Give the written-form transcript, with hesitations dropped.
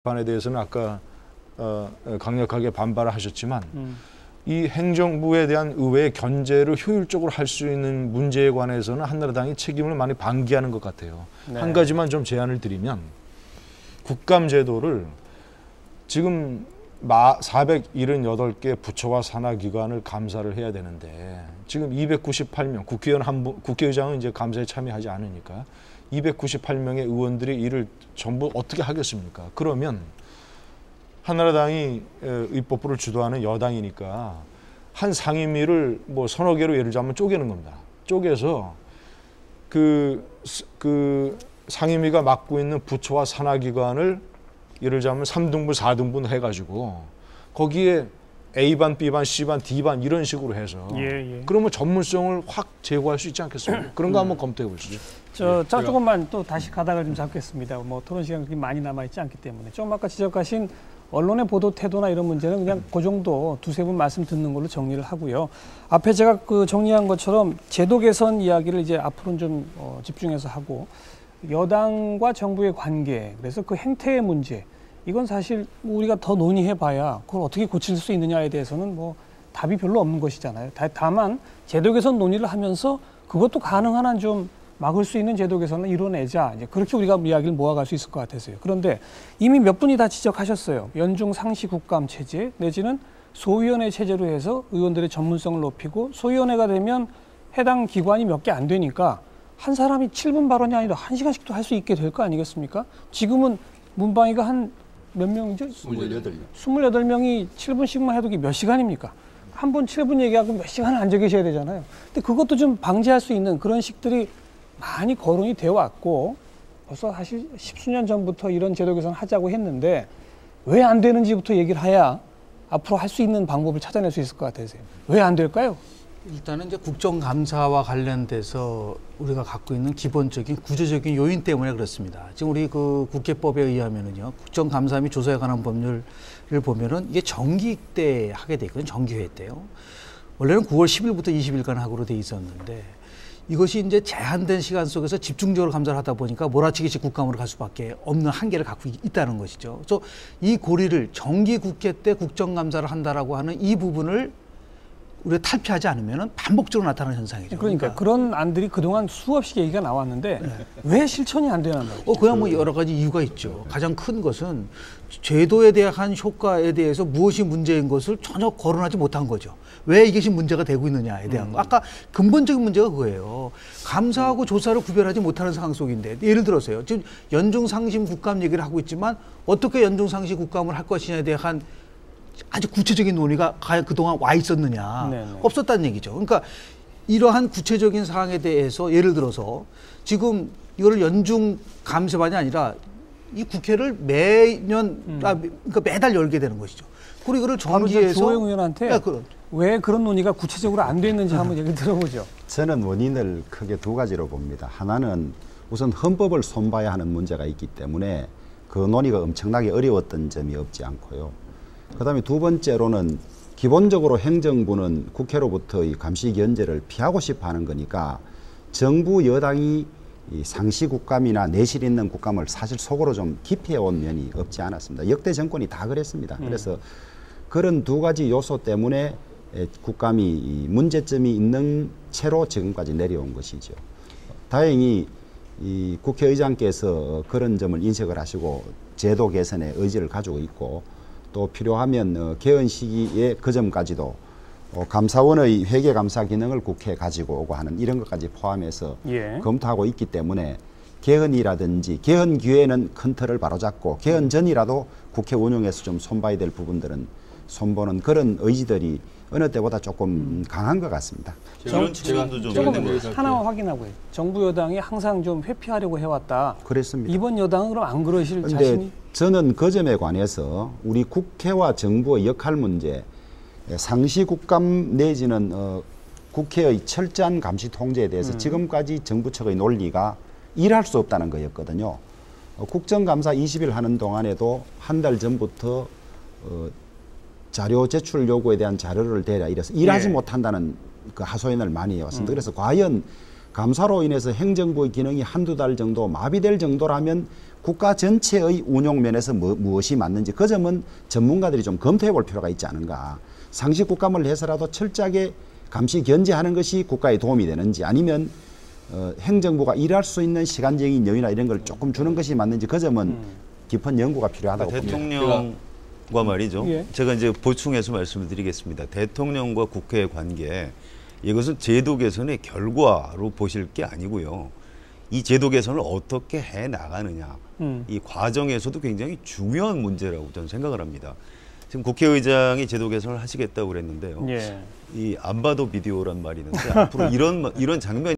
반에 대해서는 아까 강력하게 반발을 하셨지만 이 행정부에 대한 의회의 견제를 효율적으로 할 수 있는 문제에 관해서는 한나라당이 책임을 많이 방기하는 것 같아요. 네. 한 가지만 좀 제안을 드리면 국감 제도를 지금 478개 부처와 산하기관을 감사를 해야 되는데 지금 298명 국회의원 국회의장은 이제 감사에 참여하지 않으니까 298명의 의원들이 이를 전부 어떻게 하겠습니까? 그러면 한나라당이 입법부를 주도하는 여당이니까 한 상임위를 뭐 서너 개로 예를 들자면 쪼개는 겁니다. 쪼개서 그 상임위가 맡고 있는 부처와 산하기관을 예를 들자면 3등분, 4등분 해가지고 거기에 A반, B반, C반, D반 이런 식으로 해서 그러면 전문성을 확 제고할 수 있지 않겠습니까? 그런 거 한번 검토해 보시죠. 조금만 또 다시 가닥을 좀 잡겠습니다. 뭐 토론 시간 그렇게 많이 남아있지 않기 때문에 좀 아까 지적하신 언론의 보도 태도나 이런 문제는 그냥 그 정도 두세 분 말씀 듣는 걸로 정리를 하고요. 앞에 제가 정리한 것처럼 제도 개선 이야기를 이제 앞으로는 좀 집중해서 하고 여당과 정부의 관계, 그래서 그 행태의 문제, 이건 사실 우리가 더 논의해봐야 그걸 어떻게 고칠 수 있느냐에 대해서는 뭐 답이 별로 없는 것이잖아요. 다만 제도 개선 논의를 하면서 그것도 가능한 한 좀 막을 수 있는 제도 개선을 이뤄내자. 이제 그렇게 우리가 이야기를 모아갈 수 있을 것 같아서요. 그런데 이미 몇 분이 다 지적하셨어요. 연중 상시 국감 체제 내지는 소위원회 체제로 해서 의원들의 전문성을 높이고 소위원회가 되면 해당 기관이 몇 개 안 되니까 한 사람이 7분 발언이 아니라 1시간씩도 할 수 있게 될 거 아니겠습니까? 지금은 문방위가 한 몇 명이죠? 28명. 28명이 7분씩만 해도 몇 시간입니까? 한 분 7분 얘기하고 몇 시간을 앉아 계셔야 되잖아요. 근데 그것도 좀 방지할 수 있는 그런 식들이 많이 거론이 되어 왔고 벌써 사실 10수년 전부터 이런 제도 개선 하자고 했는데 왜 안 되는지부터 얘기를 해야 앞으로 할 수 있는 방법을 찾아낼 수 있을 것 같아서요. 왜 안 될까요? 일단은 이제 국정감사와 관련돼서 우리가 갖고 있는 기본적인 구조적인 요인 때문에 그렇습니다. 지금 우리 그 국회법에 의하면은요, 국정감사 및 조사에 관한 법률을 보면은 이게 정기 때 하게 돼 있거든요. 정기회 때요. 원래는 9월 10일부터 20일간 하기로 돼 있었는데 이것이 이제 제한된 시간 속에서 집중적으로 감사를 하다 보니까 몰아치기식 국감으로 갈 수밖에 없는 한계를 갖고 있다는 것이죠. 그래서 이 고리를 정기 국회 때 국정감사를 한다라고 하는 이 부분을 우리가 탈피하지 않으면 반복적으로 나타나는 현상이죠. 그러니까 그런 안들이 그동안 수없이 얘기가 나왔는데 왜 실천이 안 되나 말이죠. 그냥 뭐 여러 가지 이유가 있죠. 가장 큰 것은 제도에 대한 효과에 대해서 무엇이 문제인 것을 전혀 거론하지 못한 거죠. 왜 이것이 문제가 되고 있느냐에 대한 거. 아까 근본적인 문제가 그거예요. 감사하고 조사를 구별하지 못하는 상황 속인데 예를 들어서요. 지금 연중상심 국감 얘기를 하고 있지만 어떻게 연중상시 국감을 할 것이냐에 대한 아주 구체적인 논의가 과연 그동안 와 있었느냐. 네네. 없었다는 얘기죠. 그러니까 이러한 구체적인 사항에 대해서 예를 들어서 지금 이거를 연중 감사반이 아니라 이 국회를 매년 그러니까 매달 열게 되는 것이죠. 그리고 이거를 정기해서 조호영 의원한테 왜 그런 논의가 구체적으로 안 됐는지 한번 얘기 들어보죠. 저는 원인을 크게 두 가지로 봅니다. 하나는 우선 헌법을 손봐야 하는 문제가 있기 때문에 그 논의가 엄청나게 어려웠던 점이 없지 않고요. 그다음에 두 번째로는 기본적으로 행정부는 국회로부터 이 감시 견제를 피하고 싶어 하는 거니까 정부 여당이 이 상시 국감이나 내실 있는 국감을 사실 속으로 좀 기피해온 면이 없지 않았습니다. 역대 정권이 다 그랬습니다. 그래서 그런 두 가지 요소 때문에 국감이 문제점이 있는 채로 지금까지 내려온 것이죠. 다행히 이 국회의장께서 그런 점을 인식을 하시고 제도 개선에 의지를 가지고 있고 또 필요하면 개헌 시기에 그 점까지도 감사원의 회계감사 기능을 국회에 가지고 오고 하는 이런 것까지 포함해서 검토하고 있기 때문에 개헌이라든지 개헌 기회에는 큰 틀을 바로잡고 개헌 전이라도 국회 운영에서 좀 손봐야 될 부분들은 손보는 그런 의지들이 어느 때보다 조금 강한 것 같습니다. 조금 하나만 확인하고요. 정부 여당이 항상 좀 회피하려고 해왔다. 그렇습니다. 이번 여당은 그럼 안 그러실 근데 자신이? 저는 그 점에 관해서 우리 국회와 정부의 역할 문제, 상시 국감 내지는 국회의 철저한 감시 통제에 대해서 지금까지 정부 측의 논리가 일할 수 없다는 거였거든요. 국정감사 20일 하는 동안에도 한 달 전부터 자료 제출 요구에 대한 자료를 대라 이래서 일하지 못한다는 그 하소연을 많이 해왔습니다. 그래서 과연 감사로 인해서 행정부의 기능이 한두 달 정도 마비될 정도라면 국가 전체의 운용 면에서 무엇이 맞는지 그 점은 전문가들이 좀 검토해 볼 필요가 있지 않은가. 상시 국감을 해서라도 철저하게 감시 견제하는 것이 국가에 도움이 되는지 아니면 행정부가 일할 수 있는 시간적인 여유나 이런 걸 조금 주는 것이 맞는지 그 점은 깊은 연구가 필요하다고 봅니다. 대통령과 말이죠. 예. 제가 이제 보충해서 말씀을 드리겠습니다. 대통령과 국회의 관계 이것은 제도 개선의 결과로 보실 게 아니고요. 이 제도 개선을 어떻게 해 나가느냐. 이 과정에서도 굉장히 중요한 문제라고 저는 생각을 합니다. 지금 국회의장이 제도 개선을 하시겠다고 그랬는데요. 예. 이 안 봐도 비디오란 말이 있는데 앞으로 이런 장면이